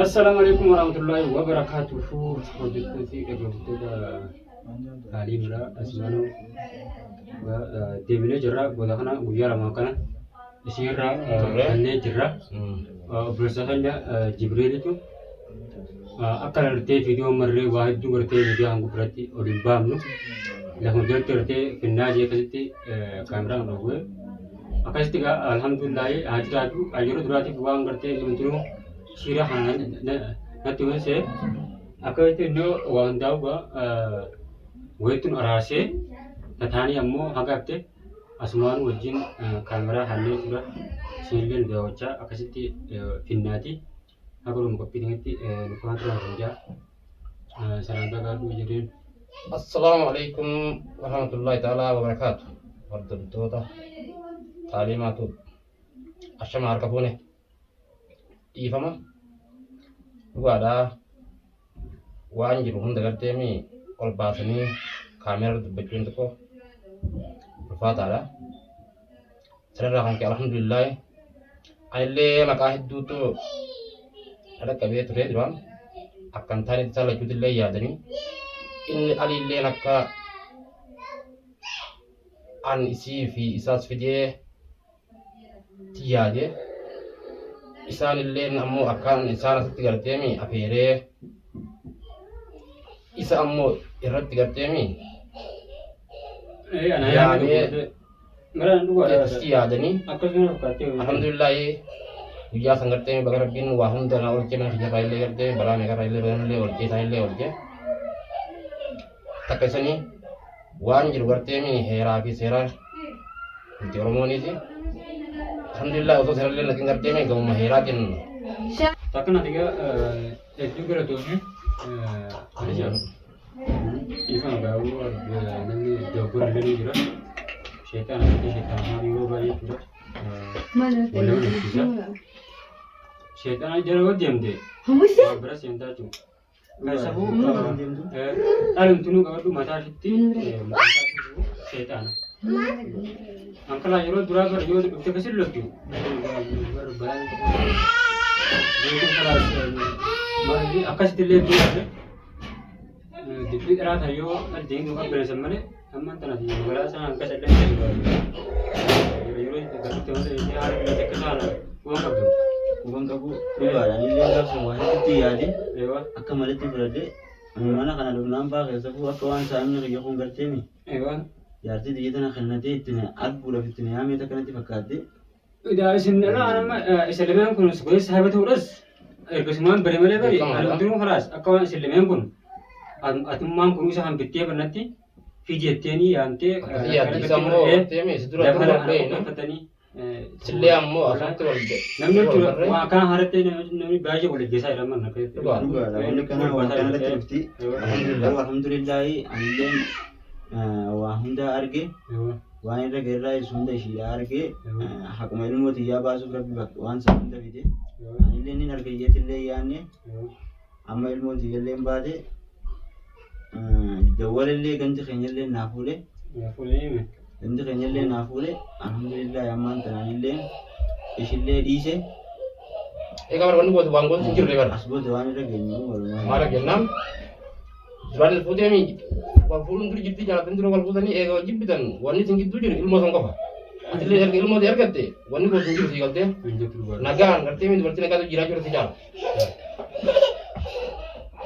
Assalamualaikum warahmatullahi wabarakatuh. Hojjettooti eeggattoota taaliimidha. Asmaanuu deebinee jirra. Gosa kana guyyaa lama kana isiirra kanneen jirra. Obboleessa keenya Jibriilitu akka gartee viidiyoo marree waa hedduu gartee miidiyaa hanga biratti oliin baafnu lafuma jalatti gartee finnaa jee akkasitti kaameraan dhowwee akkasitti alhamdulillahi haa jiraatu yeroo duraatiif waan gartee nutinuu shiira natti himasee akkasitti innoo waa hundaa'u wayittuun araarsee tataanii ammoo hagaafte asumaan wajjin kaameraa haallee tura siinillee nu daawwachaa akkasitti finnaati akka nu qophiitti nukaan tura hojjaa salaantaa gaaduu jedheen. Assalamualaikum warahmatullahi taala wabarakatuh. Hordoftoota taalimaatu ashama harka fuune dhiifama dhugaadhaa waan jiru hunda garteemi ol baasanii kaameraa dubbachuun tokko ulfaataadha. Sanarraa kan ka'e alhamdulillahi anillee maqaa hedduutu dhaqqabee ture duraan akkan taanitti saalachuutillee yaadanii inni alilleen akka an isii fi isaas fidee yaade isaanilleen ammoo akkaan isaan asitti garteemi afeeree isa ammoo irratti garteemi yaadee itti yaadanii alhamdulillahi guyyaa san garteemi baga rabbiin waa hunda na olchee mana kiyya irraa illee garteemi balaa meeqa irraa illee badanillee olchee isaan illee olchee takka isanii waan jiru garteemi heeraa fi seeraa nuti Oromooniiti. Alhamdulillah osoo seerallee natiin garteemi gamuma heeraatiin takka natiga hedduu galatoomne ifaan gaa'uu namni dogoggora illee ni jira. Sheetaan akkasii sheetaan yeroo baay'ee tura. Wallee walleessiisa. Sheetaan jala hojjemte bira seentaa jiru. Kasabuu dhalumtunuu qabadhu mataa ishiitti sheexaana. Ankalaa yeroo duraa bara yoo dhufte kasi loltu akkasitti illee duudhaate dibbii dhiraata yoo addeen nu qabbeessan malee ammaan tanaaf magaalaa sana akkas illee yeroo gasitti wanta illee haala illee akka taana waan qabdu. Kuban qabu dhugaadhaan illee gaafsan waan itti yaade akka malatti fudhadhe mana kana dhumnaan baa keessatti akka waan saamina kiyya kun garteemi jaartii biyya tana kannatee ittiin arguudhaaf ittiin yaamee akkanatti fakkaatte. Isin nama isa lameen kun gosa haaba ta'uudhas ergasumaan bare malee bari alumtinuu karaas akka waan isin lameen kun atummaan kun isa hambittee bannatti fiijetteenii yaamtee dabalaa Sillee ammoo asumatti wal ga'e. Namni waan kana haaratti namni baay'ee wal geessaa jira mana keessatti. Dhugaadha. Kana waan kanatti dhufti. Alhamdulillahi anilleen waan hunda arge waan irra geerraa isu hunda ishii arge haquma ilmoo xiyyaa baasuuf rabbi bakka waan sana hunda fide anilleen hin arge iyyeetillee yaanne amma ilmoon xiyyallee baate jawwalallee ganti keenyallee naa fuudhe. Ganti keenyallee naa fuudhe alhamdulillahi ammaan tananillee ishillee dhiise. Egaa wanni goota waan goota hin jirre bara. As booda waan irra geenyu maal argannaan duraan fuudhee waan fuudhuun dura jirti jaalatan dura wal fuudhanii eega wal jibbitan wanni isin gidduu jiru ilmoo san qofa. Atillee erga ilmoo ta'e argatte wanni goota hin jiru sii galtee nagaan gartee mi dubartii nagaatu jiraachuu irratti jaala.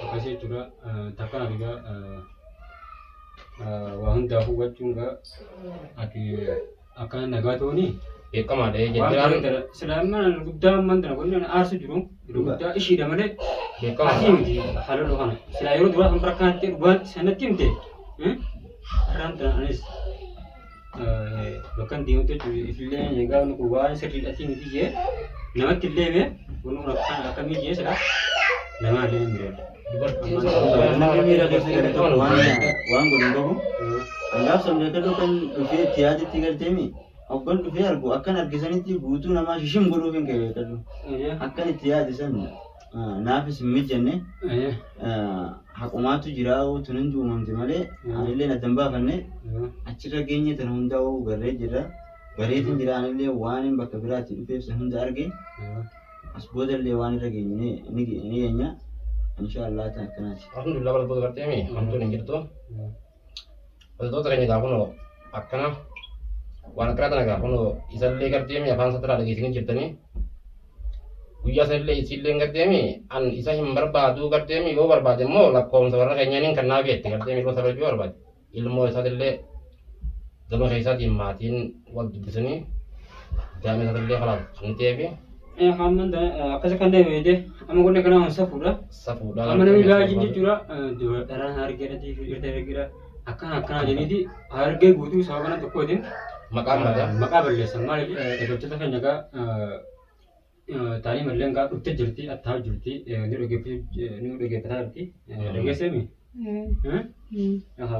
Akkasii jechuudha takkaan argaa waa hundaa hubachuun ati akka nagaa ta'uuni beekamaadha jedhanii silaamaan guddaa ammaan tana wanni aarsu jiru guddaa ishiidha malee beekamaadha miti haaloloo kana silaa yeroo duraa kan rakkaatti dhugaan sanatti himte har'aan tana anis bakka deemte ifillee egaa nu waan sirriidhatii miti jee namatti illee mee wanni kun akkamii jee silaa namaa illee hin miidhagne. Namni miira keessa galatan waan godhan qabu. Angaaf sabni akka kan dhufee itti yaaditti galteemi. Obboon dhufee argu akkan argisanitti guutuu namaa shishim godhuuf hin qabeeffatu. Akkan itti yaadisan naafis hin mijjanne haqumaatu jira tunin duumamte malee anillee na dambaafanne achirra geenye tan hundaa'u garree jira bareetin jira anillee waan hin bakka biraatti dhufeef san hunda arge as boodallee waan irra geenye ni geenya inshaallah ta'an akkanaati. Alhamdulillah balboota gartee mi hamtuun hin jirtu. Balboota keenya gaafunoo akkana waan akkana tana gaafunoo isallee gartee mi afaan sataraa dhageessanii jirtanii guyyaa sanillee isillee gartee mi an isa hin barbaadu gartee mi yoo barbaade immoo lakkoomsa warra keenyaaniin kan naa beekte gartee mi yoo sababii barbaade ilmoo isaatillee gama keessaatiin maatiin wal dubbisanii daa'ima isaatillee kalaaf kan ta'eefi. Hamman akkasa kan deemee amma kun kana safuudha. Safuudha. Amma namni gaajin jechuudha dharaan hargeera irta ergira akkana jedhaniiti hargee guutuu sababa kana tokkootiin maqaa balleessan maaliif dhaggeeffattoota keenya egaa taa'anii malleen egaa dhuftee jirti attaa jirti ni dhaggeeffataa jirti dhageesseemi.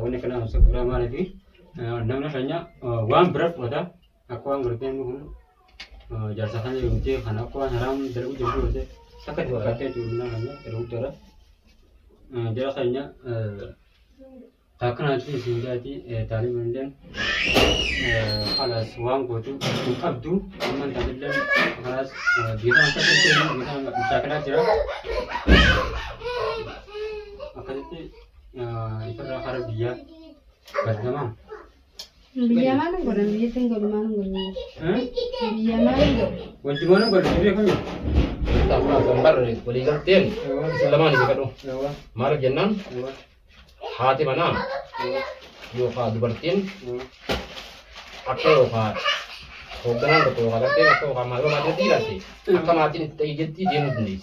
Wanni kana safuudha maaliif namni keenya waan bira fudhata akka waan gartee kun jasa kan yumti kana ko haram dalu jumtu de sakat wakate jumna hanya dalu dara jara kanya takna ti sinjati talim menden alas wang gotu abdu man tadillan alas kita angkat itu kita misalkan jara akaditi ikra harap dia bagaimana Biya mana goran biya tinggal mana goran. Biya mana goran. Wanti mana goran biya kan? Tak pernah gambar boleh gantian. Selama ni kado. Mar jenang. Hati mana? Yo ka dubartin. Atau ka hoganan ko ka dati ko ka malo mati tidak sih. Aka mati ni jeti dia ni.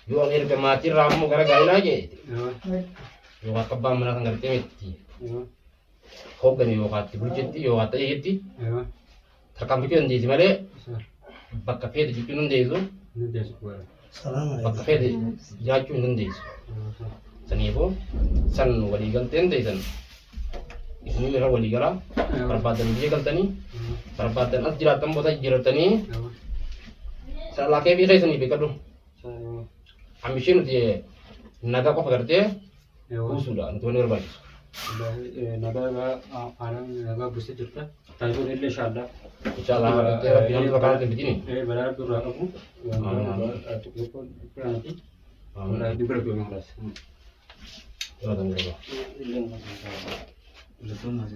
Yo akhir ke mati ramu gara-gara lagi. Yo ka bam mana ngerti mati. Hogan yo hati burjetti yo hata yetti takam bikin di male bakka fede jitu nunde zo bakka fede jaju nunde sani bo san wali ganten de san isni mera wali gara perbadan dia galtani perbadan ajira tambo ta jiratani sala ke bi sani be kadu ambition dia naga ko garte usula antoni berbagi naga anak naga busi cerita tapi pun ini insyaallah bilang bakal ke begini benar tu aku nanti mulai di berapa yang kelas Betul mas.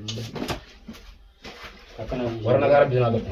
warna negara bisa nagap